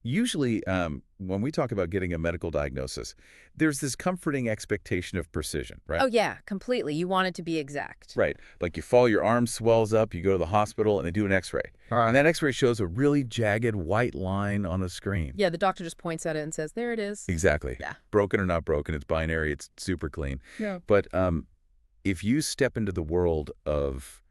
Usually, when we talk about getting a medical diagnosis, there's this comforting expectation of precision, right? Oh, yeah, completely. You want it to be exact. Right. Like you fall, your arm swells up, you go to the hospital, and they do an X-ray. And that X-ray shows a really jagged white line on the screen. Yeah, the doctor just points at it and says, there it is. Exactly. Yeah. Broken or not broken, it's binary, it's super clean. Yeah. But if you step into the world of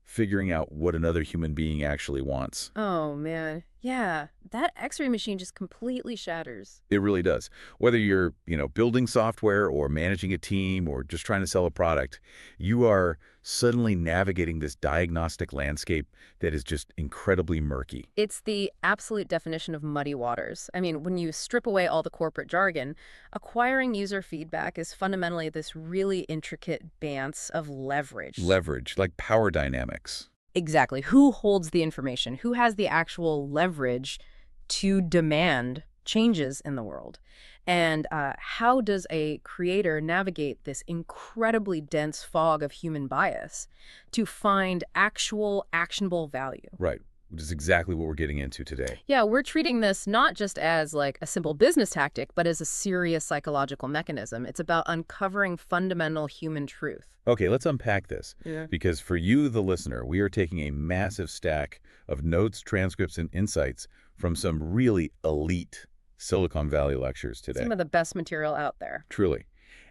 figuring out what another human being actually wants. Oh, man. Yeah, that X-ray machine just completely shatters. It really does. Whether you're, building software or managing a team or just trying to sell a product, you are suddenly navigating this diagnostic landscape that is just incredibly murky. It's the absolute definition of muddy waters. I mean, when you strip away all the corporate jargon, acquiring user feedback is fundamentally this really intricate dance of leverage. Leverage, like power dynamics. Exactly. Who holds the information? Who has the actual leverage to demand changes in the world? And how does a creator navigate this incredibly dense fog of human bias to find actual actionable value? Right, which is exactly what we're getting into today. Yeah, we're treating this not just as like a simple business tactic, but as a serious psychological mechanism. It's about uncovering fundamental human truth. Okay, let's unpack this. Yeah. Because for you, the listener, we are taking a massive stack of notes, transcripts, and insights from some really elite Silicon Valley lectures today. Some of the best material out there. Truly.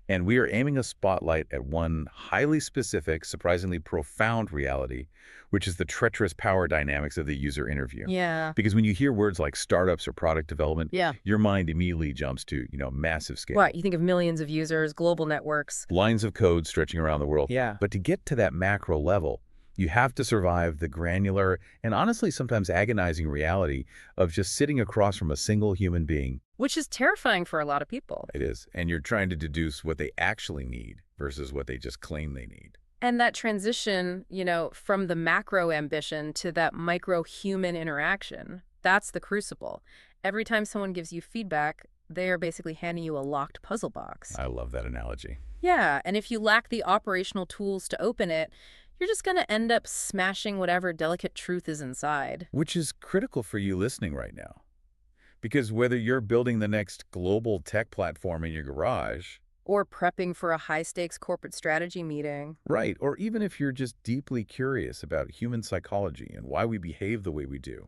And we are aiming a spotlight at one highly specific, surprisingly profound reality, which is the treacherous power dynamics of the user interview. Yeah. Because when you hear words like startups or product development, Yeah. your mind immediately jumps to, massive scale. What? You think of millions of users, global networks. Lines of code stretching around the world. Yeah. But to get to that macro level, you have to survive the granular and honestly sometimes agonizing reality of just sitting across from a single human being. Which is terrifying for a lot of people. It is. And you're trying to deduce what they actually need versus what they just claim they need. And that transition, from the macro ambition to that micro human interaction, that's the crucible. Every time someone gives you feedback, they are basically handing you a locked puzzle box. I love that analogy. Yeah, and if you lack the operational tools to open it, you're just going to end up smashing whatever delicate truth is inside. Which is critical for you listening right now. Because whether you're building the next global tech platform in your garage, or prepping for a high-stakes corporate strategy meeting. Right, or even if you're just deeply curious about human psychology and why we behave the way we do,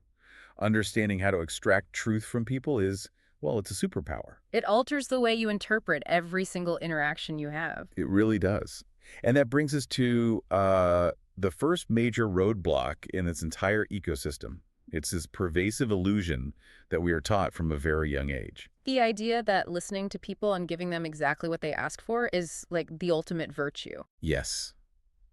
understanding how to extract truth from people is, well, it's a superpower. It alters the way you interpret every single interaction you have. It really does. And that brings us to the first major roadblock in its entire ecosystem. It's this pervasive illusion that we are taught from a very young age. The idea that listening to people and giving them exactly what they ask for is like the ultimate virtue. Yes.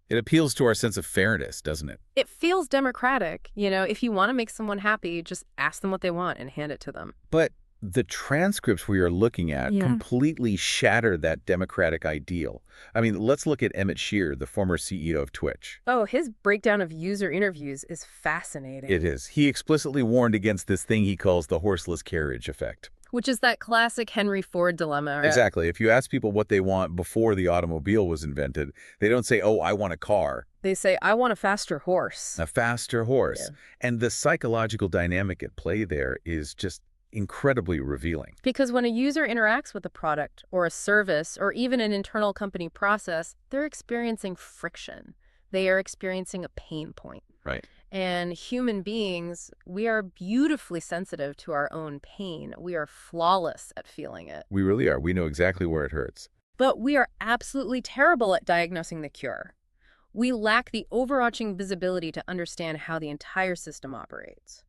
It appeals to our sense of fairness, doesn't it? It feels democratic. If you want to make someone happy, just ask them what they want and hand it to them. But the transcripts we are looking at completely shatter that democratic ideal. I mean, let's look at Emmett Shear, the former CEO of Twitch. Oh, his breakdown of user interviews is fascinating. It is. He explicitly warned against this thing he calls the horseless carriage effect. Which is that classic Henry Ford dilemma. Right? Exactly. If you ask people what they want before the automobile was invented, they don't say, oh, I want a car. They say, I want a faster horse. A faster horse. Yeah. And the psychological dynamic at play there is just incredibly revealing. Because when a user interacts with a product or a service or even an internal company process, they're experiencing friction. They are experiencing a pain point. Right. And human beings, we are beautifully sensitive to our own pain. We are flawless at feeling it. We really are. We know exactly where it hurts. But we are absolutely terrible at diagnosing the cure. We lack the overarching visibility to understand how the entire system operates.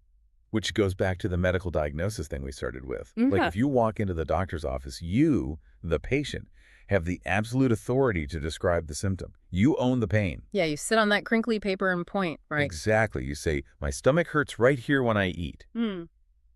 Which goes back to the medical diagnosis thing we started with. Mm-hmm. Like if you walk into the doctor's office, you, the patient, have the absolute authority to describe the symptom. You own the pain. Yeah, you sit on that crinkly paper and point, right? Exactly. You say, my stomach hurts right here when I eat.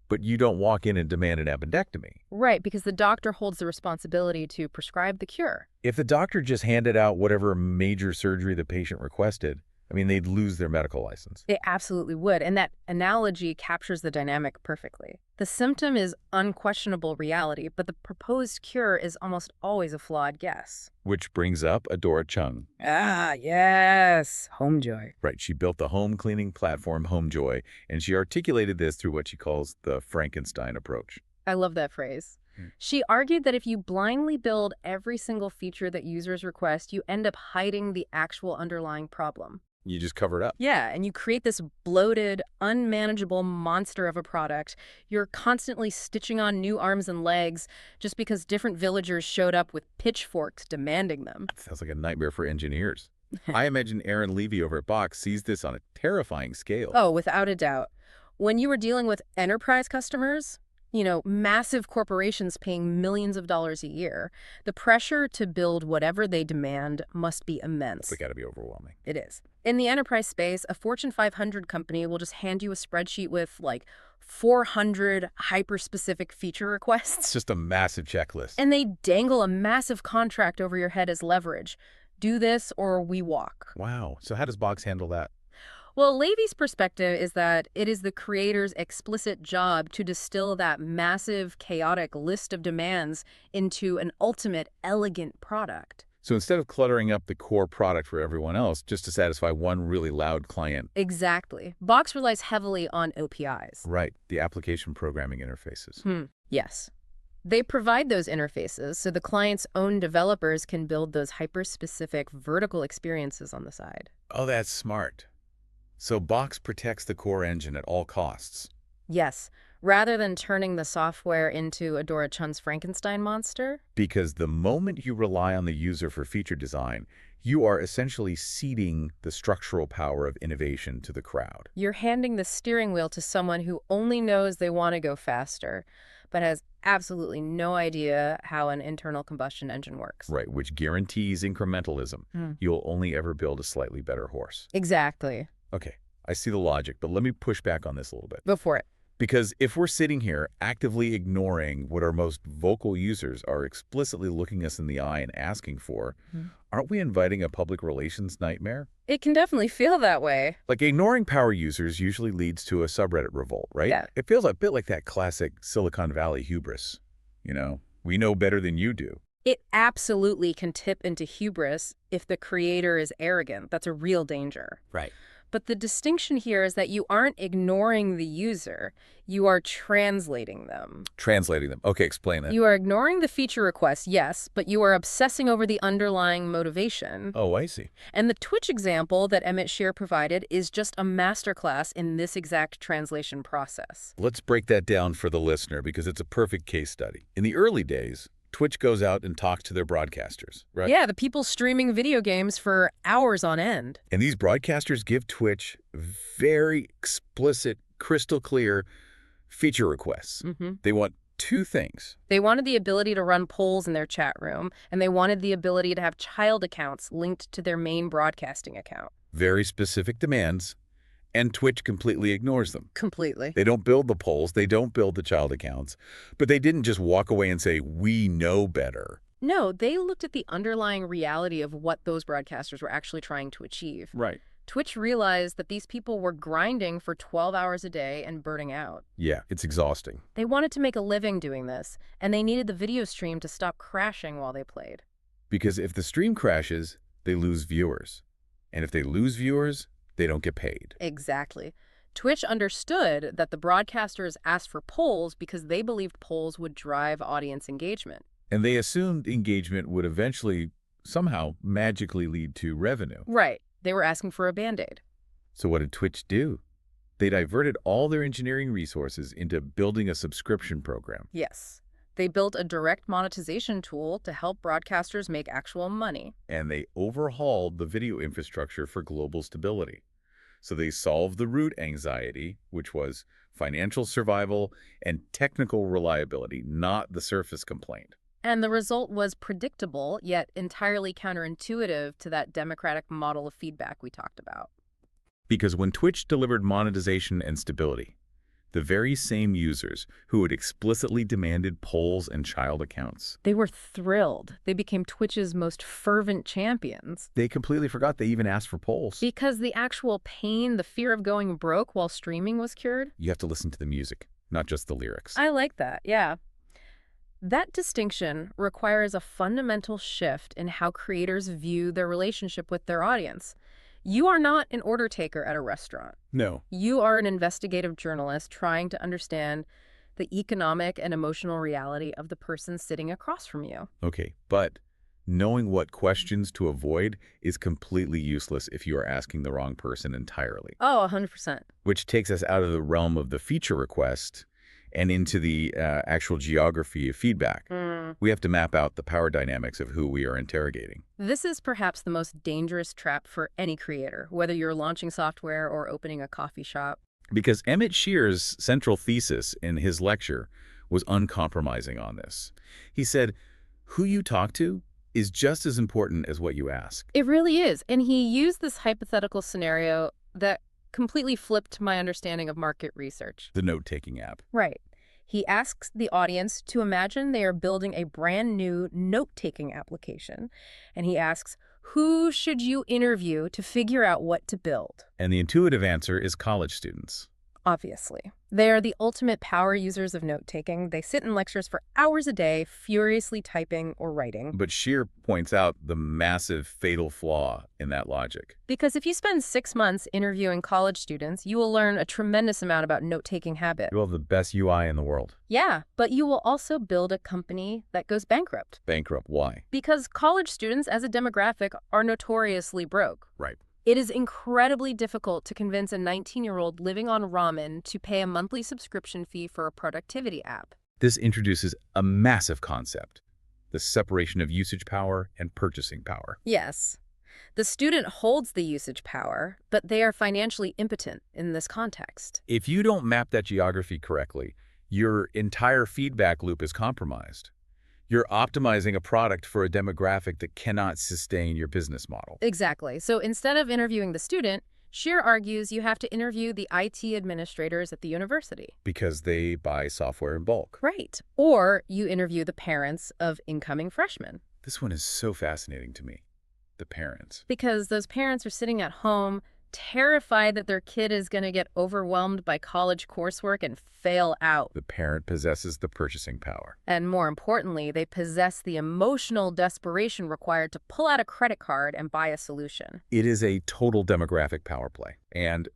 But you don't walk in and demand an appendectomy. Right, because the doctor holds the responsibility to prescribe the cure. If the doctor just handed out whatever major surgery the patient requested, I mean, they'd lose their medical license. It absolutely would, and that analogy captures the dynamic perfectly. The symptom is unquestionable reality, but the proposed cure is almost always a flawed guess. Which brings up Adora Chung. Ah, yes. Homejoy. Right, she built the home cleaning platform HomeJoy, and she articulated this through what she calls the Frankenstein approach. I love that phrase. She argued that if you blindly build every single feature that users request, you end up hiding the actual underlying problem. You just cover it up. Yeah, and you create this bloated, unmanageable monster of a product. You're constantly stitching on new arms and legs just because different villagers showed up with pitchforks demanding them. Sounds like a nightmare for engineers. I imagine Aaron Levy over at Box sees this on a terrifying scale. Oh, without a doubt. When you were dealing with enterprise customers, massive corporations paying millions of dollars a year, the pressure to build whatever they demand must be immense. It's got to be overwhelming. It is. In the enterprise space, a Fortune 500 company will just hand you a spreadsheet with, 400 hyper-specific feature requests. It's just a massive checklist. And they dangle a massive contract over your head as leverage. Do this or we walk. Wow. So how does Box handle that? Well, Levy's perspective is that it is the creator's explicit job to distill that massive, chaotic list of demands into an ultimate, elegant product. So instead of cluttering up the core product for everyone else just to satisfy one really loud client. Exactly. Box relies heavily on OPIs. Right, the application programming interfaces. Yes. They provide those interfaces so the client's own developers can build those hyper-specific vertical experiences on the side. Oh, that's smart. So Box protects the core engine at all costs. Yes, rather than turning the software into Adora Chun's Frankenstein monster. Because the moment you rely on the user for feature design, you are essentially ceding the structural power of innovation to the crowd. You're handing the steering wheel to someone who only knows they want to go faster, but has absolutely no idea how an internal combustion engine works. Right, which guarantees incrementalism. You'll only ever build a slightly better horse. Exactly. Okay, I see the logic, but let me push back on this a little bit. Go for it. Because if we're sitting here actively ignoring what our most vocal users are explicitly looking us in the eye and asking for, aren't we inviting a public relations nightmare? It can definitely feel that way. Like ignoring power users usually leads to a subreddit revolt, right? Yeah. It feels a bit like that classic Silicon Valley hubris. We know better than you do. It absolutely can tip into hubris if the creator is arrogant. That's a real danger. Right. But the distinction here is that you aren't ignoring the user. You are translating them. Translating them. Okay, explain that. You are ignoring the feature requests, yes, but you are obsessing over the underlying motivation. Oh, I see. And the Twitch example that Emmett Shear provided is just a masterclass in this exact translation process. Let's break that down for the listener because it's a perfect case study. In the early days, Twitch goes out and talks to their broadcasters, right? Yeah, the people streaming video games for hours on end. And these broadcasters give Twitch very explicit, crystal clear feature requests. They want two things. They wanted the ability to run polls in their chat room, and they wanted the ability to have child accounts linked to their main broadcasting account. Very specific demands, and Twitch completely ignores them. Completely. They don't build the polls, they don't build the child accounts, but they didn't just walk away and say, we know better. No, they looked at the underlying reality of what those broadcasters were actually trying to achieve. Right. Twitch realized that these people were grinding for 12 hours a day and burning out. Yeah, it's exhausting. They wanted to make a living doing this, and they needed the video stream to stop crashing while they played. Because if the stream crashes, they lose viewers. And if they lose viewers, they don't get paid. Exactly. Twitch understood that the broadcasters asked for polls because they believed polls would drive audience engagement. And they assumed engagement would eventually, somehow, magically lead to revenue. Right. They were asking for a Band-Aid. So what did Twitch do? They diverted all their engineering resources into building a subscription program. Yes. They built a direct monetization tool to help broadcasters make actual money. And they overhauled the video infrastructure for global stability. So they solved the root anxiety, which was financial survival and technical reliability, not the surface complaint. And the result was predictable, yet entirely counterintuitive to that democratic model of feedback we talked about. Because when Twitch delivered monetization and stability, The very same users who had explicitly demanded polls and child accounts. They were thrilled. They became Twitch's most fervent champions. They completely forgot they even asked for polls. Because the actual pain, the fear of going broke while streaming was cured? You have to listen to the music, not just the lyrics. I like that, yeah. That distinction requires a fundamental shift in how creators view their relationship with their audience. You are not an order taker at a restaurant. No. You are an investigative journalist trying to understand the economic and emotional reality of the person sitting across from you. Okay, but knowing what questions to avoid is completely useless if you are asking the wrong person entirely. Oh, 100%. Which takes us out of the realm of the feature request and into the actual geography of feedback. We have to map out the power dynamics of who we are interrogating. This is perhaps the most dangerous trap for any creator, whether you're launching software or opening a coffee shop. Because Emmett Shear's central thesis in his lecture was uncompromising on this. He said, who you talk to is just as important as what you ask. It really is. And he used this hypothetical scenario that completely flipped my understanding of market research. The note-taking app. Right. He asks the audience to imagine they are building a brand new note-taking application. And he asks, who should you interview to figure out what to build? And the intuitive answer is college students. Obviously. They are the ultimate power users of note-taking. They sit in lectures for hours a day, furiously typing or writing. But Shear points out the massive fatal flaw in that logic. Because if you spend 6 months interviewing college students, you will learn a tremendous amount about note-taking habit. You'll have the best UI in the world. Yeah, but you will also build a company that goes bankrupt. Bankrupt, why? Because college students as a demographic are notoriously broke. Right. It is incredibly difficult to convince a 19-year-old living on ramen to pay a monthly subscription fee for a productivity app. This introduces a massive concept, the separation of usage power and purchasing power. Yes. The student holds the usage power, but they are financially impotent in this context. If you don't map that geography correctly, your entire feedback loop is compromised. You're optimizing a product for a demographic that cannot sustain your business model. Exactly. So instead of interviewing the student, Shear argues you have to interview the IT administrators at the university. Because they buy software in bulk. Right. Or you interview the parents of incoming freshmen. This one is so fascinating to me. The parents. Because those parents are sitting at home terrified that their kid is going to get overwhelmed by college coursework and fail out. The parent possesses the purchasing power. And more importantly, they possess the emotional desperation required to pull out a credit card and buy a solution. It is a total demographic power play. And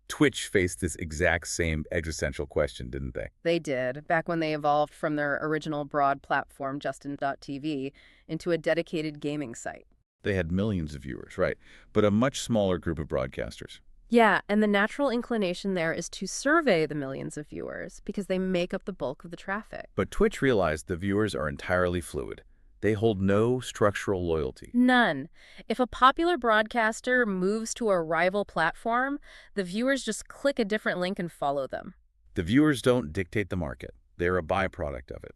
Twitch faced this exact same existential question, didn't they? They did, back when they evolved from their original broad platform, Justin.tv, into a dedicated gaming site. They had millions of viewers, right? But a much smaller group of broadcasters. Yeah, and the natural inclination there is to survey the millions of viewers because they make up the bulk of the traffic. But Twitch realized the viewers are entirely fluid. They hold no structural loyalty. None. If a popular broadcaster moves to a rival platform, the viewers just click a different link and follow them. The viewers don't dictate the market. They're a byproduct of it.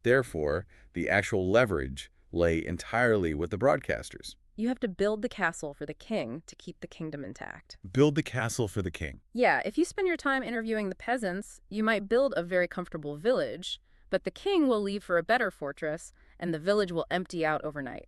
Therefore, the actual leverage lay entirely with the broadcasters. You have to build the castle for the king to keep the kingdom intact. Build the castle for the king. Yeah, if you spend your time interviewing the peasants, you might build a very comfortable village, but the king will leave for a better fortress, and the village will empty out overnight.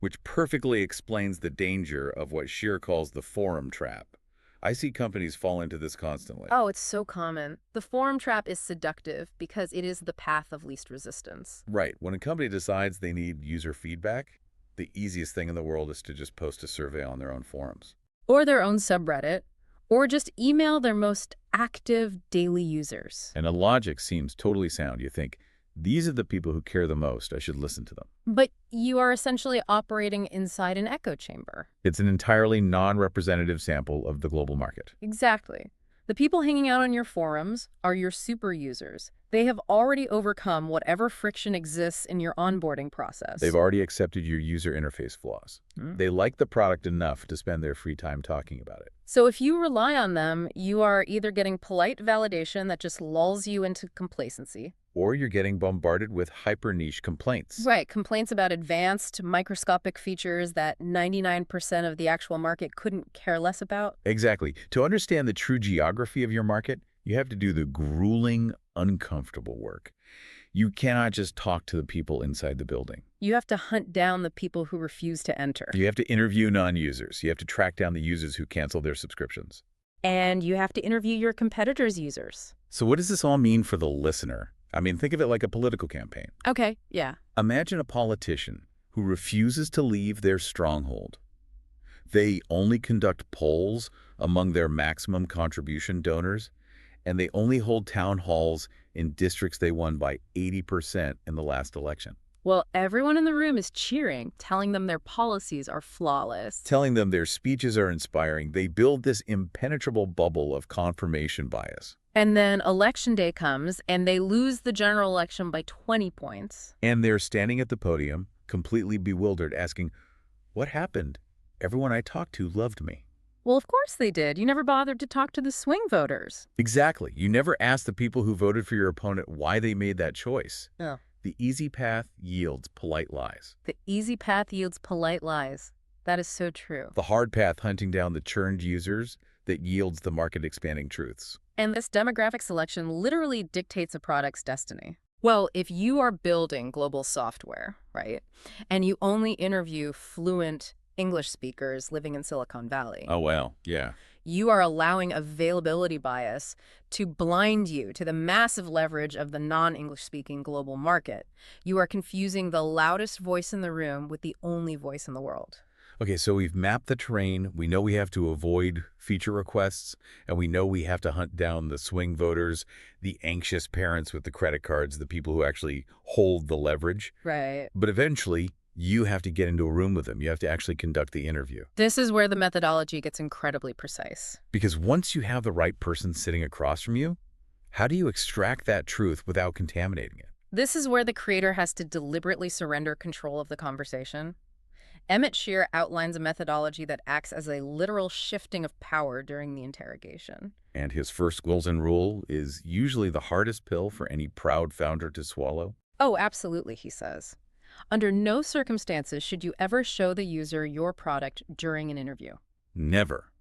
Which perfectly explains the danger of what Shear calls the forum trap. I see companies fall into this constantly. Oh, it's so common. The forum trap is seductive because it is the path of least resistance. Right. When a company decides they need user feedback, the easiest thing in the world is to just post a survey on their own forums. Or their own subreddit, or just email their most active daily users. And the logic seems totally sound. You think, these are the people who care the most. I should listen to them. But you are essentially operating inside an echo chamber. It's an entirely non-representative sample of the global market. Exactly. The people hanging out on your forums are your super users. They have already overcome whatever friction exists in your onboarding process. They've already accepted your user interface flaws. They like the product enough to spend their free time talking about it. So if you rely on them, you are either getting polite validation that just lulls you into complacency. Or you're getting bombarded with hyper-niche complaints. Right, complaints about advanced microscopic features that 99% of the actual market couldn't care less about. Exactly. To understand the true geography of your market, You have to do the grueling, uncomfortable work. You cannot just talk to the people inside the building. You have to hunt down the people who refuse to enter. You have to interview non-users. You have to track down the users who cancel their subscriptions. And you have to interview your competitors' users. So what does this all mean for the listener? I mean, think of it like a political campaign. Okay, yeah. Imagine a politician who refuses to leave their stronghold. They only conduct polls among their maximum contribution donors, and they only hold town halls in districts they won by 80% in the last election. Well, everyone in the room is cheering, telling them their policies are flawless. Telling them their speeches are inspiring, they build this impenetrable bubble of confirmation bias. And then election day comes, and they lose the general election by 20 points. And they're standing at the podium, completely bewildered, asking, "What happened? Everyone I talked to loved me." Well, of course they did. You never bothered to talk to the swing voters. Exactly. You never asked the people who voted for your opponent why they made that choice. Yeah. The easy path yields polite lies. The easy path yields polite lies. That is so true. The hard path hunting down the churned users that yields the market-expanding truths. And this demographic selection literally dictates a product's destiny. Well, if you are building global software, right, and you only interview fluent English speakers living in Silicon Valley, Oh, well, yeah. you are allowing availability bias to blind you to the massive leverage of the non-English speaking global market. You are confusing the loudest voice in the room with the only voice in the world. Okay, so we've mapped the terrain. We know we have to avoid feature requests, and we know we have to hunt down the swing voters, the anxious parents with the credit cards, the people who actually hold the leverage. Right. But eventually, you have to get into a room with them. You have to actually conduct the interview. This is where the methodology gets incredibly precise. Because once you have the right person sitting across from you, how do you extract that truth without contaminating it? This is where the creator has to deliberately surrender control of the conversation. Emmett Shear outlines a methodology that acts as a literal shifting of power during the interrogation. And his first golden rule is usually the hardest pill for any proud founder to swallow. Oh, absolutely, he says. Under no circumstances should you ever show the user your product during an interview. Never.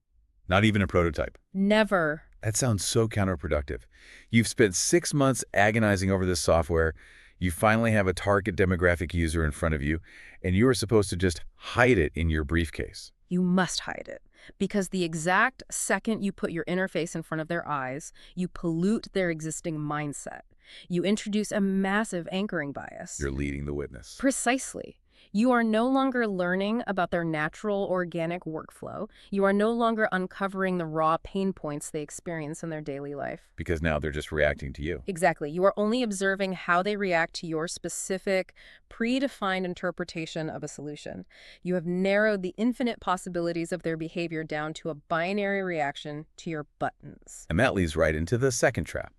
Not even a prototype. Never. That sounds so counterproductive. You've spent 6 months agonizing over this software. You finally have a target demographic user in front of you, and you are supposed to just hide it in your briefcase. You must hide it, because the exact second you put your interface in front of their eyes, you pollute their existing mindset. You introduce a massive anchoring bias. You're leading the witness. Precisely. You are no longer learning about their natural, organic workflow. You are no longer uncovering the raw pain points they experience in their daily life. Because now they're just reacting to you. Exactly. You are only observing how they react to your specific, predefined interpretation of a solution. You have narrowed the infinite possibilities of their behavior down to a binary reaction to your buttons. And that leads right into the second trap,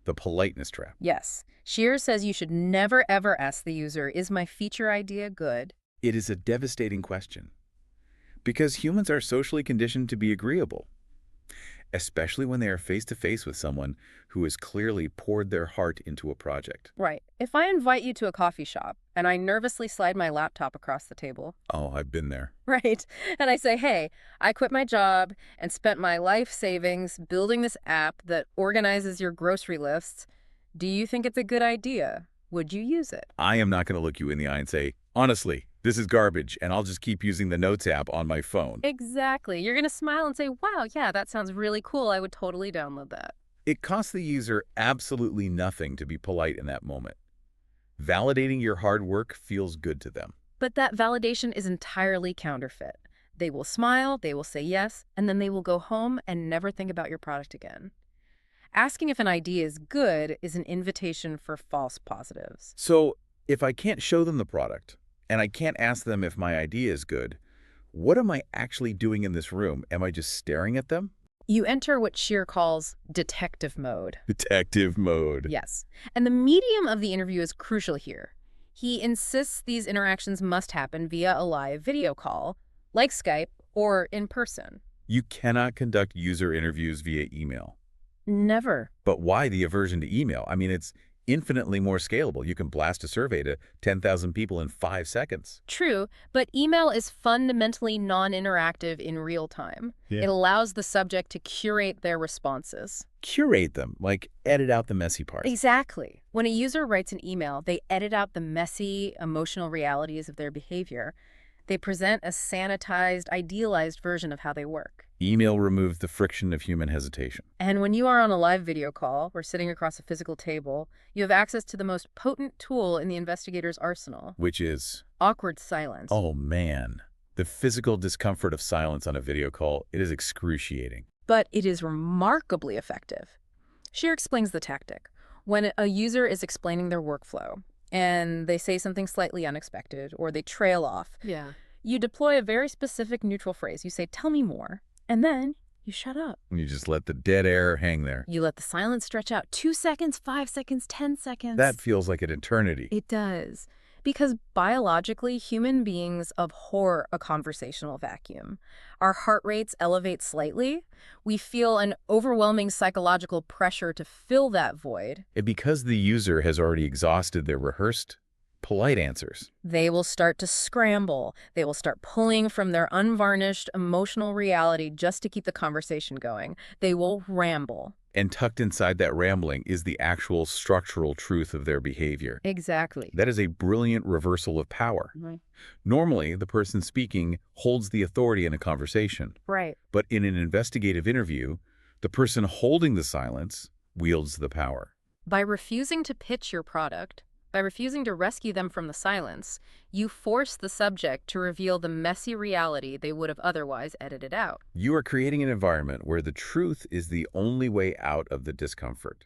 the politeness trap. Yes. Shear says you should never, ever ask the user, is my feature idea good? It is a devastating question. Because humans are socially conditioned to be agreeable, especially when they are face-to-face with someone who has clearly poured their heart into a project. Right. If I invite you to a coffee shop and I nervously slide my laptop across the table, Oh, I've been there. right, and I say, hey, I quit my job and spent my life savings building this app that organizes your grocery lists, do you think it's a good idea? Would you use it? I am not going to look you in the eye and say, honestly, this is garbage, and I'll just keep using the Notes app on my phone. Exactly. You're going to smile and say, wow, yeah, that sounds really cool. I would totally download that. It costs the user absolutely nothing to be polite in that moment. Validating your hard work feels good to them. But that validation is entirely counterfeit. They will smile, they will say yes, and then they will go home and never think about your product again. Asking if an idea is good is an invitation for false positives. So if I can't show them the product, and I can't ask them if my idea is good, what am I actually doing in this room? Am I just staring at them? You enter what Shear calls detective mode. Detective mode. Yes. And the medium of the interview is crucial here. He insists these interactions must happen via a live video call, like Skype, or in person. You cannot conduct user interviews via email. Never. But why the aversion to email? I mean, it's infinitely more scalable. You can blast a survey to 10,000 people in 5 seconds. True, but email is fundamentally non-interactive in real time. Yeah. It allows the subject to curate their responses. Curate them, like edit out the messy parts. Exactly. When a user writes an email, they edit out the messy, emotional realities of their behavior. They present a sanitized, idealized version of how they work. Email removes the friction of human hesitation. And when you are on a live video call or sitting across a physical table, you have access to the most potent tool in the investigator's arsenal. Which is, Awkward silence. oh man, the physical discomfort of silence on a video call, it is excruciating. But it is remarkably effective. Scheer explains the tactic. When a user is explaining their workflow and they say something slightly unexpected or they trail off, you deploy a very specific neutral phrase. You say, "Tell me more," and then you shut up. You just let the dead air hang there. You let the silence stretch out 2 seconds, 5 seconds, 10 seconds. That feels like an eternity. It does. Because biologically, human beings abhor a conversational vacuum. Our heart rates elevate slightly. We feel an overwhelming psychological pressure to fill that void. And because the user has already exhausted their rehearsed, polite answers. They will start to scramble. They will start pulling from their unvarnished emotional reality just to keep the conversation going. They will ramble. And tucked inside that rambling is the actual structural truth of their behavior. Exactly. That is a brilliant reversal of power. Normally, the person speaking holds the authority in a conversation. Right. But in an investigative interview, the person holding the silence wields the power. By refusing to pitch your product, by refusing to rescue them from the silence, you force the subject to reveal the messy reality they would have otherwise edited out. You are creating an environment where the truth is the only way out of the discomfort.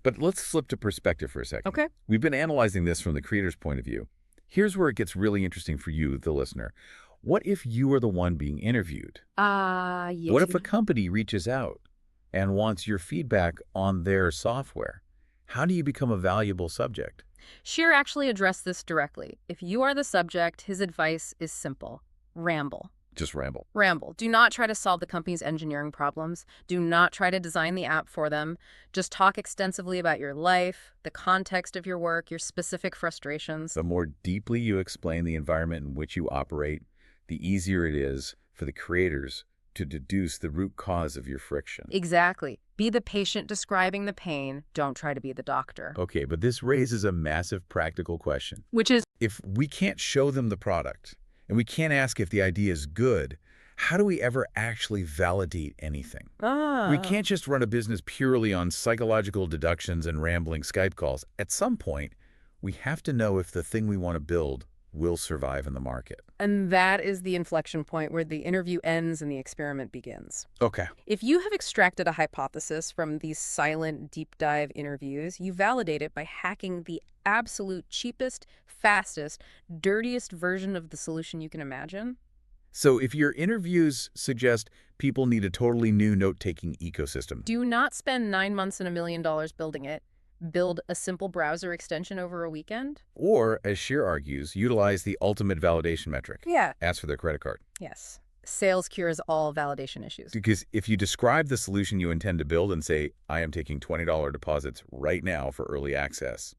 But let's flip to perspective for a second. Okay. We've been analyzing this from the creator's point of view. Here's where it gets really interesting for you, the listener. What if you are the one being interviewed? Yes. What if a company reaches out and wants your feedback on their software? How do you become a valuable subject? Scheer actually addressed this directly. If you are the subject, his advice is simple. Ramble. Just ramble. Ramble. Do not try to solve the company's engineering problems. Do not try to design the app for them. Just talk extensively about your life, the context of your work, your specific frustrations. The more deeply you explain the environment in which you operate, the easier it is for the creators to deduce the root cause of your friction. Exactly. Be the patient describing the pain. Don't try to be the doctor. Okay, but this raises a massive practical question. Which is, If we can't show them the product, and we can't ask if the idea is good, how do we ever actually validate anything? We can't just run a business purely on psychological deductions and rambling Skype calls. At some point, we have to know if the thing we want to build will survive in the market. And that is the inflection point where the interview ends and the experiment begins. Okay. If you have extracted a hypothesis from these silent deep dive interviews, you validate it by hacking the absolute cheapest, fastest, dirtiest version of the solution you can imagine. So if your interviews suggest people need a totally new note-taking ecosystem, Do not spend 9 months and $1 million building it. Build a simple browser extension over a weekend. or, as Scheer argues, utilize the ultimate validation metric, Yeah. ask for their credit card. Yes. Sales cures all validation issues. Because if you describe the solution you intend to build and say, I am taking $20 deposits right now for early access,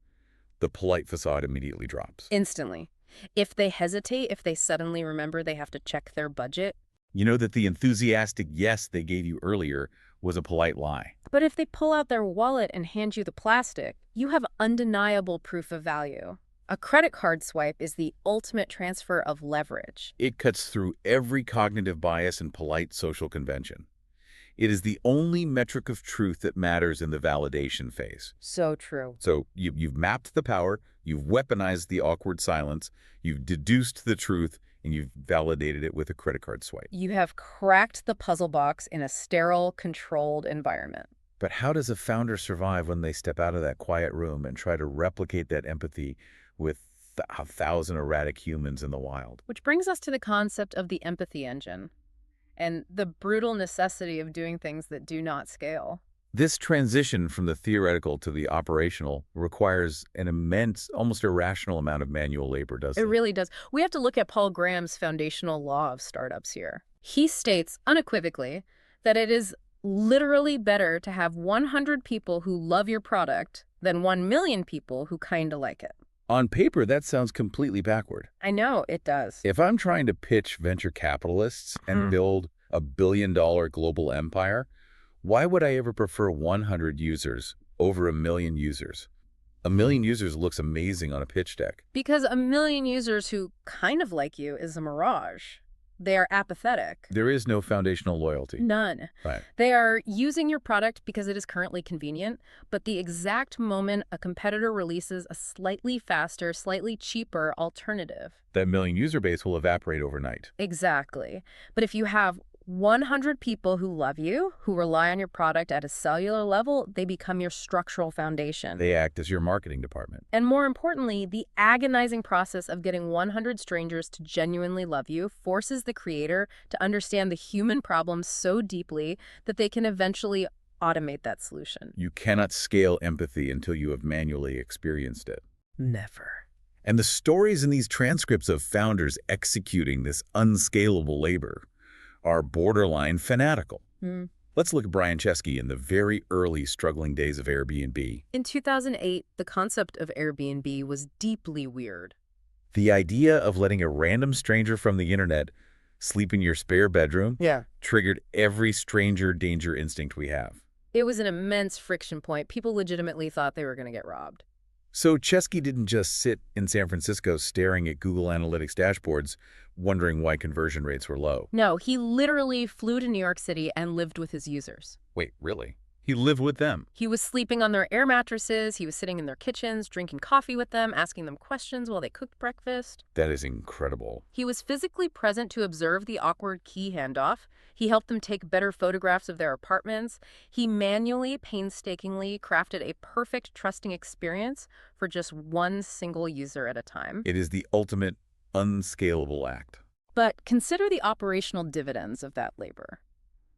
the polite facade immediately drops. Instantly. If they hesitate, if they suddenly remember they have to check their budget, You know that the enthusiastic yes they gave you earlier was a polite lie. but if they pull out their wallet and hand you the plastic, you have undeniable proof of value. A credit card swipe is the ultimate transfer of leverage. It cuts through every cognitive bias and polite social convention. It is the only metric of truth that matters in the validation phase. So true. So you've mapped the power, you've weaponized the awkward silence, you've deduced the truth, and you've validated it with a credit card swipe. You have cracked the puzzle box in a sterile, controlled environment. But how does a founder survive when they step out of that quiet room and try to replicate that empathy with a thousand erratic humans in the wild? Which brings us to the concept of the empathy engine and the brutal necessity of doing things that do not scale. This transition from the theoretical to the operational requires an immense, almost irrational amount of manual labor, doesn't It it? really does. We have to look at Paul Graham's foundational law of startups here. He states unequivocally that it is Literally better to have 100 people who love your product than 1 million people who kind of like it. On paper, that sounds completely backward. I know, it does. If I'm trying to pitch venture capitalists and build a billion-dollar global empire, why would I ever prefer 100 users over a million users? A million users looks amazing on a pitch deck. Because a million users who kind of like you is a mirage. They are apathetic. There is no foundational loyalty. None. Right. They are using your product because it is currently convenient, but the exact moment a competitor releases a slightly faster, slightly cheaper alternative. That million user base will evaporate overnight. Exactly. But if you have 100 people who love you, who rely on your product at a cellular level, they become your structural foundation. They act as your marketing department. And more importantly, the agonizing process of getting 100 strangers to genuinely love you forces the creator to understand the human problem so deeply that they can eventually automate that solution. You cannot scale empathy until you have manually experienced it. Never. And the stories in these transcripts of founders executing this unscalable labor are borderline fanatical. Let's look at Brian Chesky in the very early struggling days of Airbnb. In 2008, the concept of Airbnb was deeply weird. The idea of letting a random stranger from the internet sleep in your spare bedroom triggered every stranger danger instinct we have. It was an immense friction point. People legitimately thought they were going to get robbed. So Chesky didn't just sit in San Francisco staring at Google Analytics dashboards, wondering why conversion rates were low. No, he literally flew to New York City and lived with his users. Wait, really? He lived with them? He was sleeping on their air mattresses, he was sitting in their kitchens, drinking coffee with them, asking them questions while they cooked breakfast. That is incredible. He was physically present to observe the awkward key handoff. He helped them take better photographs of their apartments. He manually, painstakingly crafted a perfect trusting experience for just one single user at a time. It is the ultimate unscalable act. But consider the operational dividends of that labor.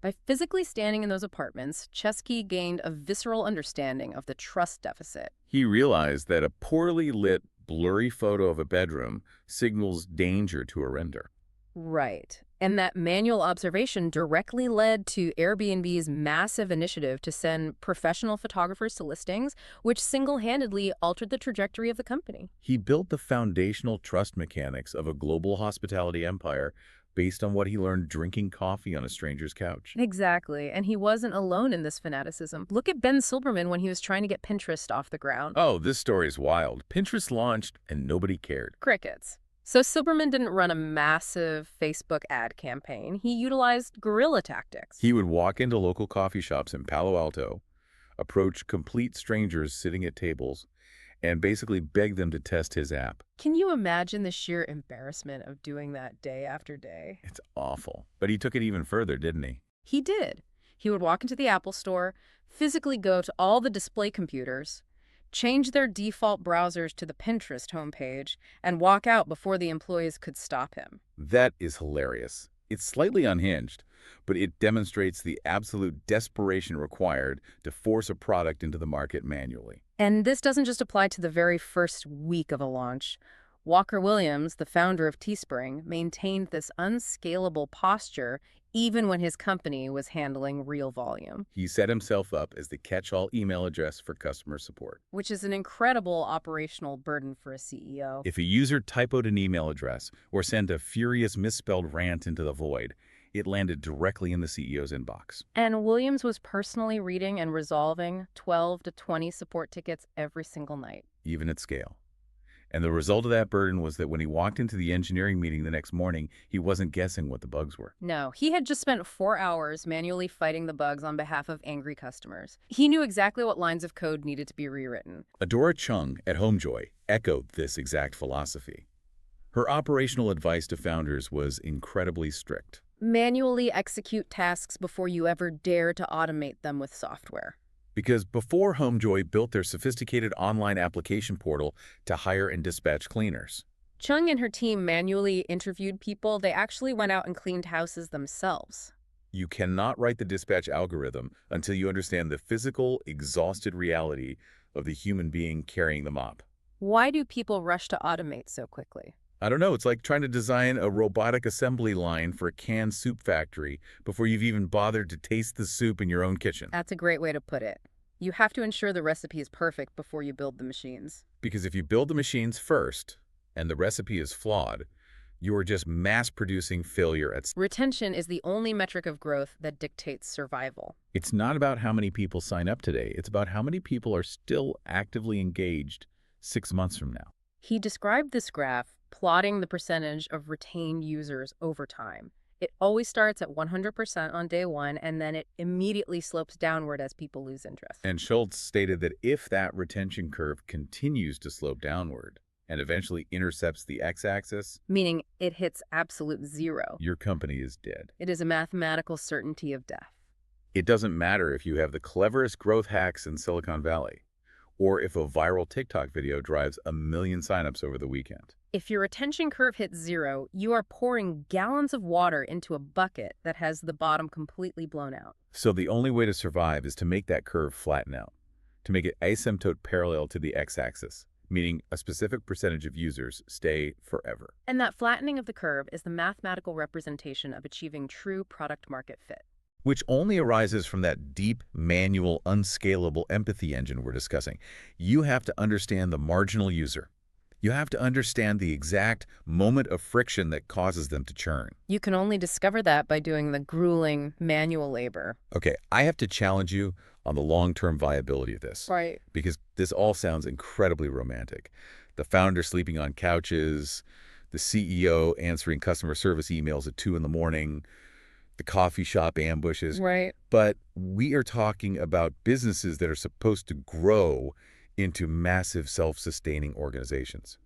By physically standing in those apartments, Chesky gained a visceral understanding of the trust deficit. He realized that a poorly lit, blurry photo of a bedroom signals danger to a renter. Right. And that manual observation directly led to Airbnb's massive initiative to send professional photographers to listings, which single-handedly altered the trajectory of the company. He built the foundational trust mechanics of a global hospitality empire based on what he learned drinking coffee on a stranger's couch. Exactly. And he wasn't alone in this fanaticism. Look at Ben Silbermann when he was trying to get Pinterest off the ground. Oh, this story is wild. Pinterest launched and nobody cared. Crickets. So Silbermann didn't run a massive Facebook ad campaign. He utilized guerrilla tactics. He would walk into local coffee shops in Palo Alto, approach complete strangers sitting at tables, and basically beg them to test his app. Can you imagine the sheer embarrassment of doing that day after day? It's awful. But he took it even further, didn't he? He did. He would walk into the Apple store, physically go to all the display computers, change their default browsers to the Pinterest homepage, and walk out before the employees could stop him. That is hilarious. It's slightly unhinged, but it demonstrates the absolute desperation required to force a product into the market manually. And this doesn't just apply to the very first week of a launch. Walker Williams, the founder of Teespring, maintained this unscalable posture even when his company was handling real volume. He set himself up as the catch-all email address for customer support. Which is an incredible operational burden for a CEO. If a user typoed an email address or sent a furious misspelled rant into the void, it landed directly in the CEO's inbox. And Williams was personally reading and resolving 12 to 20 support tickets every single night. Even at scale. And the result of that burden was that when he walked into the engineering meeting the next morning, he wasn't guessing what the bugs were. No, he had just spent 4 hours manually fighting the bugs on behalf of angry customers. He knew exactly what lines of code needed to be rewritten. Adora Chung at Homejoy echoed this exact philosophy. Her operational advice to founders was incredibly strict. Manually execute tasks before you ever dare to automate them with software. Because before Homejoy built their sophisticated online application portal to hire and dispatch cleaners, Chung and her team manually interviewed people. They actually went out and cleaned houses themselves. you cannot write the dispatch algorithm until you understand the physical, exhausted reality of the human being carrying the mop. Why do people rush to automate so quickly? I don't know, it's like trying to design a robotic assembly line for a canned soup factory before you've even bothered to taste the soup in your own kitchen. That's a great way to put it. You have to ensure the recipe is perfect before you build the machines. Because if you build the machines first and the recipe is flawed, you are just mass-producing failure at. Retention is the only metric of growth that dictates survival. It's not about how many people sign up today. It's about how many people are still actively engaged 6 months from now. He described this graph plotting the percentage of retained users over time. It always starts at 100% on day one, and then it immediately slopes downward as people lose interest. And Schultz stated that if that retention curve continues to slope downward and eventually intercepts the x-axis, Meaning it hits absolute zero. your company is dead. It is a mathematical certainty of death. It doesn't matter if you have the cleverest growth hacks in Silicon Valley or if a viral TikTok video drives 1 million signups over the weekend. If your retention curve hits zero, you are pouring gallons of water into a bucket that has the bottom completely blown out. So the only way to survive is to make that curve flatten out, to make it asymptote parallel to the x-axis, meaning a specific percentage of users stay forever. And that flattening of the curve is the mathematical representation of achieving true product market fit. Which only arises from that deep, manual, unscalable empathy engine we're discussing. You have to understand the marginal user. You have to understand the exact moment of friction that causes them to churn. You can only discover that by doing the grueling manual labor. Okay, I have to challenge you on the long-term viability of this. Right. Because this all sounds incredibly romantic. The founder sleeping on couches, the CEO answering customer service emails at 2 in the morning, the coffee shop ambushes. Right. But we are talking about businesses that are supposed to grow into massive self-sustaining organizations.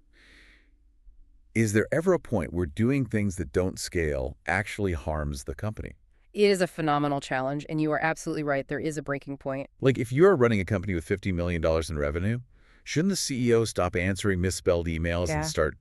Is there ever a point where doing things that don't scale actually harms the company? It is a phenomenal challenge, and you are absolutely right. There is a breaking point. Like if you're running a company with $50 million in revenue, shouldn't the CEO stop answering misspelled emails and start,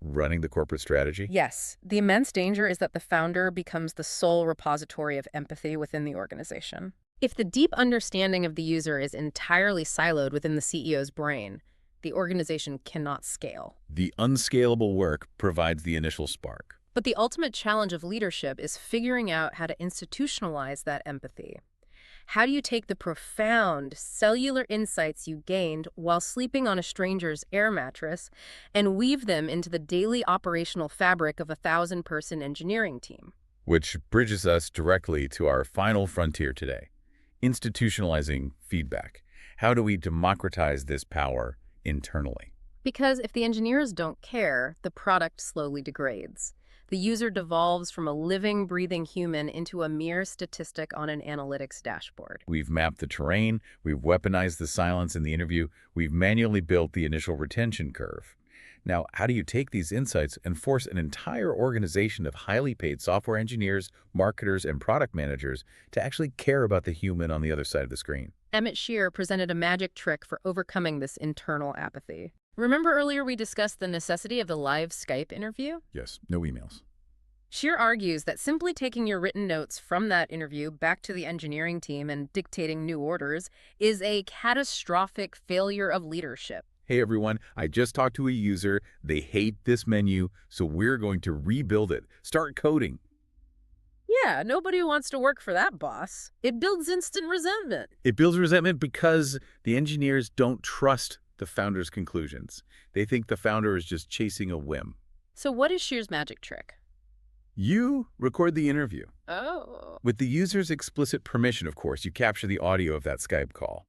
running the corporate strategy? Yes. The immense danger is that the founder becomes the sole repository of empathy within the organization. If the deep understanding of the user is entirely siloed within the CEO's brain, the organization cannot scale. The unscalable work provides the initial spark. But the ultimate challenge of leadership is figuring out how to institutionalize that empathy. How do you take the profound cellular insights you gained while sleeping on a stranger's air mattress and weave them into the daily operational fabric of a 1,000-person engineering team? Which bridges us directly to our final frontier today, institutionalizing feedback. How do we democratize this power internally? Because if the engineers don't care, the product slowly degrades. The user devolves from a living, breathing human into a mere statistic on an analytics dashboard. We've mapped the terrain, we've weaponized the silence in the interview, we've manually built the initial retention curve. Now, how do you take these insights and force an entire organization of highly paid software engineers, marketers, and product managers to actually care about the human on the other side of the screen? Emmett Shear presented a magic trick for overcoming this internal apathy. Remember earlier we discussed the necessity of the live Skype interview? Yes, no emails. Shear argues that simply taking your written notes from that interview back to the engineering team and dictating new orders is a catastrophic failure of leadership. Hey everyone, I just talked to a user. They hate this menu, so we're going to rebuild it. Start coding. Yeah, nobody wants to work for that boss. It builds instant resentment. It builds resentment because the engineers don't trust the founder's conclusions. They think the founder is just chasing a whim. So what is Shear's magic trick? You record the interview. Oh. With the user's explicit permission, of course, you capture the audio of that Skype call.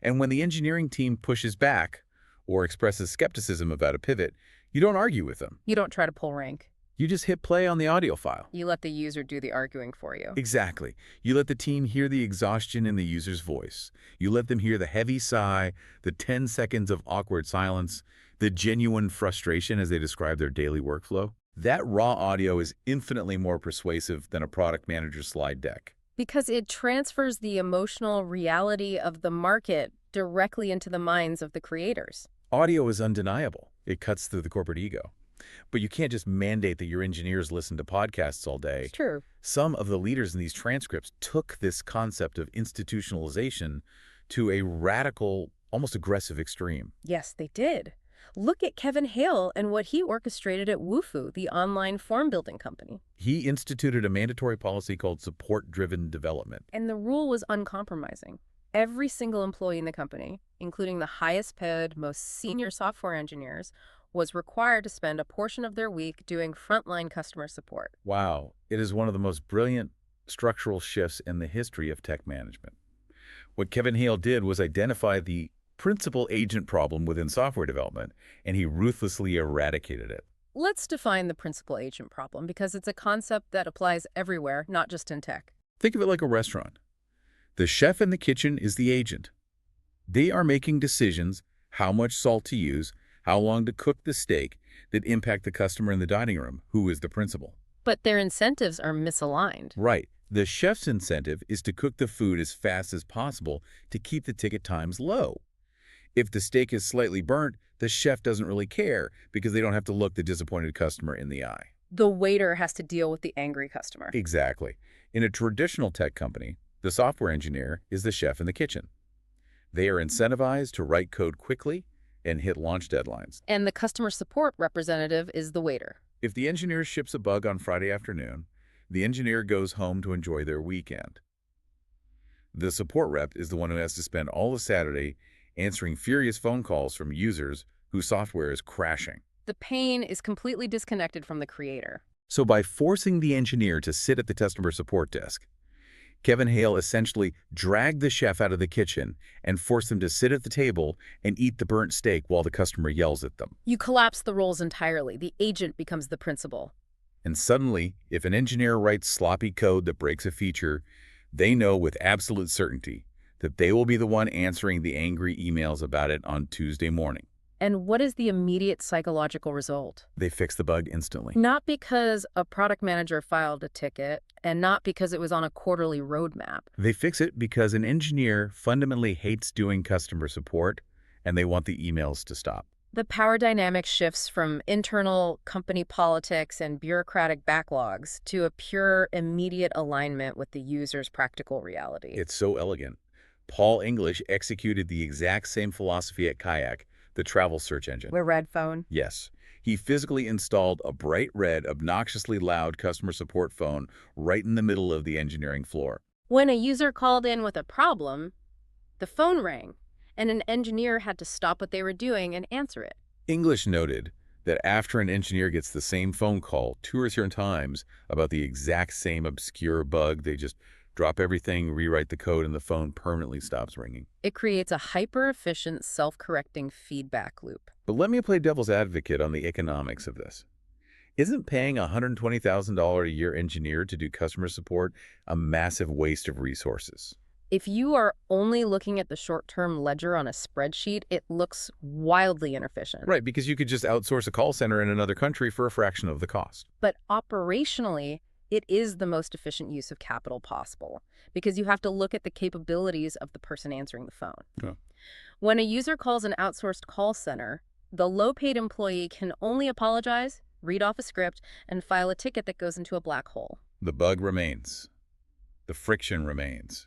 And when the engineering team pushes back or expresses skepticism about a pivot, you don't argue with them. You don't try to pull rank. You just hit play on the audio file. You let the user do the arguing for you. Exactly. You let the team hear the exhaustion in the user's voice. You let them hear the heavy sigh, the 10 seconds of awkward silence, the genuine frustration as they describe their daily workflow. That raw audio is infinitely more persuasive than a product manager's slide deck. Because it transfers the emotional reality of the market directly into the minds of the creators. Audio is undeniable. It cuts through the corporate ego. But you can't just mandate that your engineers listen to podcasts all day. It's true. Some of the leaders in these transcripts took this concept of institutionalization to a radical, almost aggressive extreme. Yes, they did. Look at Kevin Hale and what he orchestrated at Wufoo, the online form building company. He instituted a mandatory policy called support-driven development. And the rule was uncompromising. Every single employee in the company, including the highest paid, most senior software engineers, was required to spend a portion of their week doing frontline customer support. Wow, it is one of the most brilliant structural shifts in the history of tech management. What Kevin Hale did was identify the principal agent problem within software development, and he ruthlessly eradicated it. Let's define the principal agent problem because it's a concept that applies everywhere, not just in tech. Think of it like a restaurant. The chef in the kitchen is the agent. They are making decisions, how much salt to use, how long to cook the steak, that impact the customer in the dining room, who is the principal. But their incentives are misaligned. Right. The chef's incentive is to cook the food as fast as possible to keep the ticket times low. If the steak is slightly burnt, the chef doesn't really care because they don't have to look the disappointed customer in the eye. The waiter has to deal with the angry customer. Exactly. In a traditional tech company, the software engineer is the chef in the kitchen. They are incentivized to write code quickly and hit launch deadlines. And the customer support representative is the waiter. If the engineer ships a bug on Friday afternoon, the engineer goes home to enjoy their weekend. The support rep is the one who has to spend all of Saturday answering furious phone calls from users whose software is crashing. The pain is completely disconnected from the creator. So by forcing the engineer to sit at the customer support desk, Kevin Hale essentially dragged the chef out of the kitchen and forced them to sit at the table and eat the burnt steak while the customer yells at them. You collapse the roles entirely. The agent becomes the principal. And suddenly, if an engineer writes sloppy code that breaks a feature, they know with absolute certainty that they will be the one answering the angry emails about it on Tuesday morning. And what is the immediate psychological result? They fix the bug instantly. Not because a product manager filed a ticket, and not because it was on a quarterly roadmap. They fix it because an engineer fundamentally hates doing customer support, and they want the emails to stop. The power dynamic shifts from internal company politics and bureaucratic backlogs to a pure, immediate alignment with the user's practical reality. It's so elegant. Paul English executed the exact same philosophy at Kayak, the travel search engine. With Red Phone? Yes. He physically installed a bright red, obnoxiously loud customer support phone right in the middle of the engineering floor. When a user called in with a problem, the phone rang, and an engineer had to stop what they were doing and answer it. English noted that after an engineer gets the same phone call 2 or 3 times about the exact same obscure bug, they just drop everything, rewrite the code, and the phone permanently stops ringing. It creates a hyper-efficient, self-correcting feedback loop. But let me play devil's advocate on the economics of this. Isn't paying a $120,000 a year engineer to do customer support a massive waste of resources? If you are only looking at the short-term ledger on a spreadsheet, it looks wildly inefficient. Right, because you could just outsource a call center in another country for a fraction of the cost. But operationally, it is the most efficient use of capital possible because you have to look at the capabilities of the person answering the phone. Yeah. When a user calls an outsourced call center, the low-paid employee can only apologize, read off a script, and file a ticket that goes into a black hole. The bug remains. The friction remains.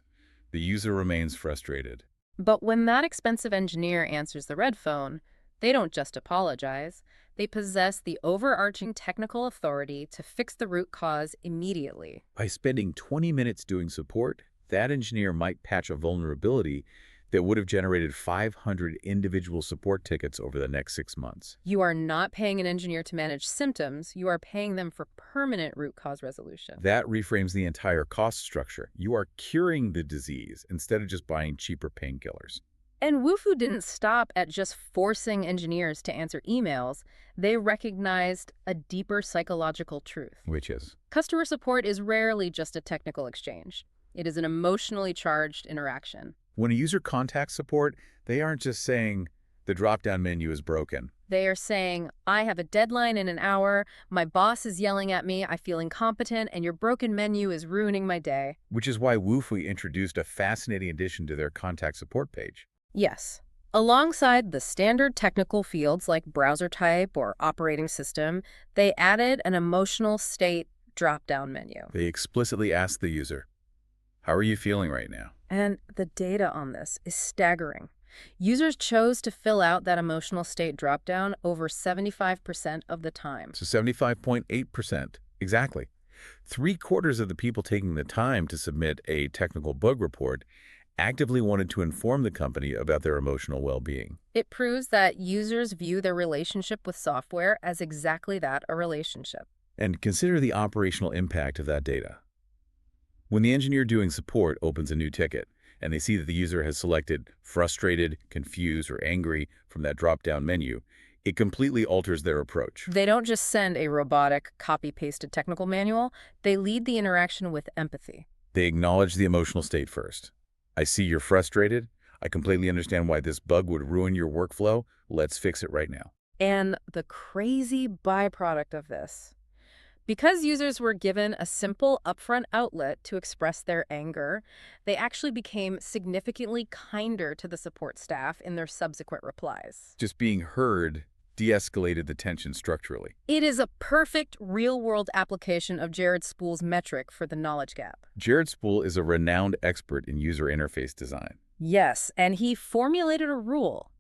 The user remains frustrated. But when that expensive engineer answers the red phone, they don't just apologize. They possess the overarching technical authority to fix the root cause immediately. By spending 20 minutes doing support, that engineer might patch a vulnerability that would have generated 500 individual support tickets over the next 6 months. You are not paying an engineer to manage symptoms. You are paying them for permanent root cause resolution. That reframes the entire cost structure. You are curing the disease instead of just buying cheaper painkillers. And Wufoo didn't stop at just forcing engineers to answer emails. They recognized a deeper psychological truth. Which is? Customer support is rarely just a technical exchange. It is an emotionally charged interaction. When a user contacts support, they aren't just saying, the drop-down menu is broken. They are saying, I have a deadline in an hour, my boss is yelling at me, I feel incompetent, and your broken menu is ruining my day. Which is why Wufoo introduced a fascinating addition to their contact support page. Yes. Alongside the standard technical fields like browser type or operating system, they added an emotional state drop-down menu. They explicitly asked the user, how are you feeling right now? And the data on this is staggering. Users chose to fill out that emotional state dropdown over 75% of the time. So 75.8%. Exactly. Three-quarters of the people taking the time to submit a technical bug report actively wanted to inform the company about their emotional well-being. It proves that users view their relationship with software as exactly that, a relationship. And consider the operational impact of that data. When the engineer doing support opens a new ticket and they see that the user has selected frustrated, confused, or angry from that drop-down menu, it completely alters their approach. They don't just send a robotic, copy-pasted technical manual, they lead the interaction with empathy. They acknowledge the emotional state first. I see you're frustrated. I completely understand why this bug would ruin your workflow. Let's fix it right now. And the crazy byproduct of this. Because users were given a simple upfront outlet to express their anger, they actually became significantly kinder to the support staff in their subsequent replies. Just being heard de-escalated the tension structurally. It is a perfect real-world application of Jared Spool's metric for the knowledge gap. Jared Spool is a renowned expert in user interface design. Yes, and he formulated a rule.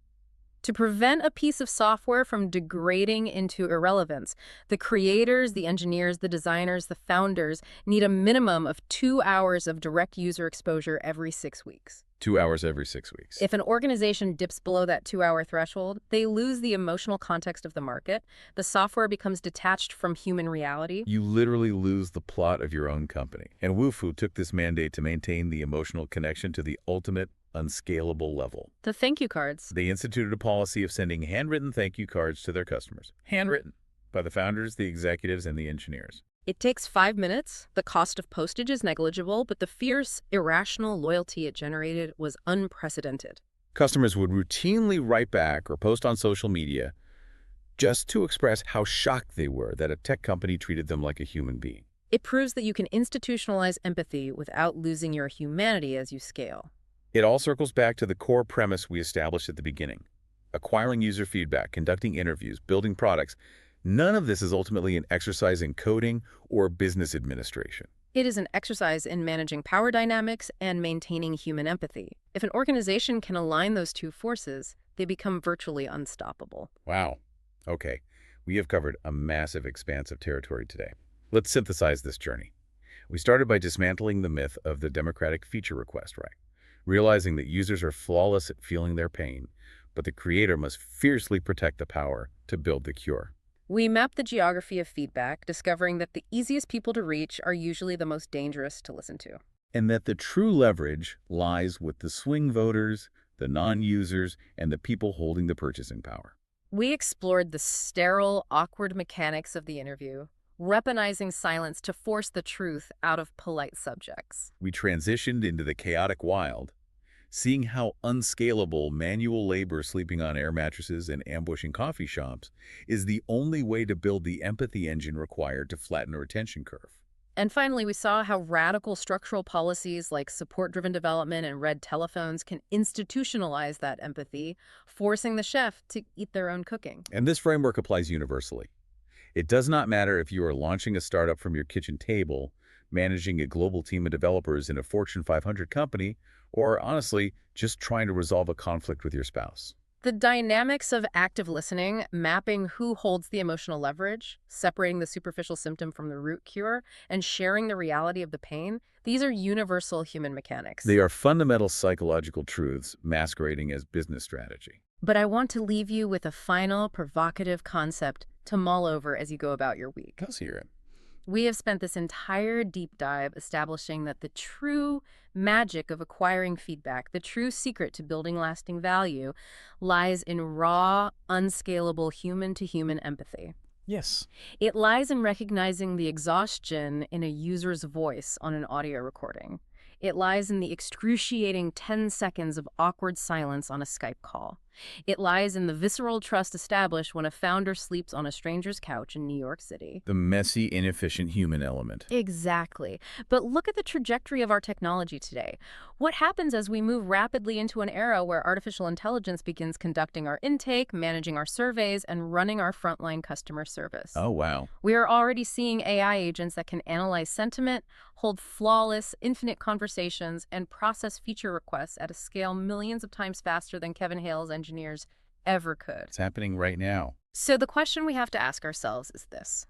To prevent a piece of software from degrading into irrelevance, the creators, the engineers, the designers, the founders need a minimum of 2 hours of direct user exposure every 6 weeks. 2 hours every 6 weeks. If an organization dips below that 2-hour threshold, they lose the emotional context of the market. The software becomes detached from human reality. You literally lose the plot of your own company. And Wufoo took this mandate to maintain the emotional connection to the ultimate unscalable level. The thank you cards. They instituted a policy of sending handwritten thank you cards to their customers. Handwritten by the founders, the executives, and the engineers. It takes 5 minutes. The cost of postage is negligible, but the fierce, irrational loyalty it generated was unprecedented. Customers would routinely write back or post on social media just to express how shocked they were that a tech company treated them like a human being. It proves that you can institutionalize empathy without losing your humanity as you scale. It all circles back to the core premise we established at the beginning. Acquiring user feedback, conducting interviews, building products. None of this is ultimately an exercise in coding or business administration. It is an exercise in managing power dynamics and maintaining human empathy. If an organization can align those two forces, they become virtually unstoppable. Wow. Okay, we have covered a massive expanse of territory today. Let's synthesize this journey. We started by dismantling the myth of the democratic feature request, right? Realizing that users are flawless at feeling their pain, but the creator must fiercely protect the power to build the cure. We mapped the geography of feedback, discovering that the easiest people to reach are usually the most dangerous to listen to. And that the true leverage lies with the swing voters, the non-users, and the people holding the purchasing power. We explored the sterile, awkward mechanics of the interview, weaponizing silence to force the truth out of polite subjects. We transitioned into the chaotic wild, seeing how unscalable manual labor sleeping on air mattresses and ambushing coffee shops is the only way to build the empathy engine required to flatten a retention curve. And finally, we saw how radical structural policies like support-driven development and red telephones can institutionalize that empathy, forcing the chef to eat their own cooking. And this framework applies universally. It does not matter if you are launching a startup from your kitchen table, managing a global team of developers in a Fortune 500 company, or honestly, just trying to resolve a conflict with your spouse. The dynamics of active listening, mapping who holds the emotional leverage, separating the superficial symptom from the root cure, and sharing the reality of the pain, these are universal human mechanics. They are fundamental psychological truths masquerading as business strategy. But I want to leave you with a final provocative concept to mull over as you go about your week. Let's hear it. We have spent this entire deep dive establishing that the true magic of acquiring feedback, the true secret to building lasting value, lies in raw, unscalable human-to-human empathy. Yes. It lies in recognizing the exhaustion in a user's voice on an audio recording. It lies in the excruciating 10 seconds of awkward silence on a Skype call. It lies in the visceral trust established when a founder sleeps on a stranger's couch in New York City. The messy, inefficient human element. Exactly. But look at the trajectory of our technology today. What happens as we move rapidly into an era where artificial intelligence begins conducting our intake, managing our surveys, and running our frontline customer service? Oh, wow. We are already seeing AI agents that can analyze sentiment, hold flawless, infinite conversations, and process feature requests at a scale millions of times faster than Kevin Hale's engineers ever could. It's happening right now. So the question we have to ask ourselves is this.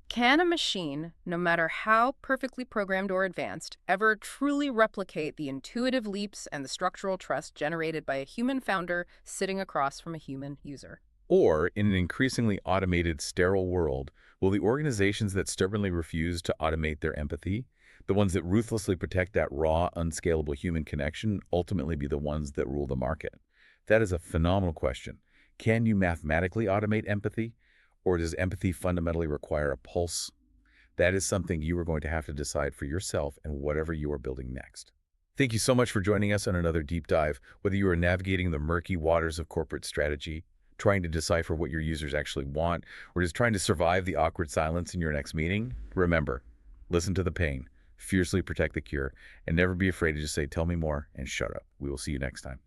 Can a machine, no matter how perfectly programmed or advanced, ever truly replicate the intuitive leaps and the structural trust generated by a human founder sitting across from a human user? Or, in an increasingly automated, sterile world, will the organizations that stubbornly refuse to automate their empathy, the ones that ruthlessly protect that raw, unscalable human connection, ultimately be the ones that rule the market? That is a phenomenal question. Can you mathematically automate empathy? Or does empathy fundamentally require a pulse? That is something you are going to have to decide for yourself and whatever you are building next. Thank you so much for joining us on another deep dive. Whether you are navigating the murky waters of corporate strategy, trying to decipher what your users actually want, or just trying to survive the awkward silence in your next meeting, remember, listen to the pain, fiercely protect the cure, and never be afraid to just say, "Tell me more," and shut up. We will see you next time.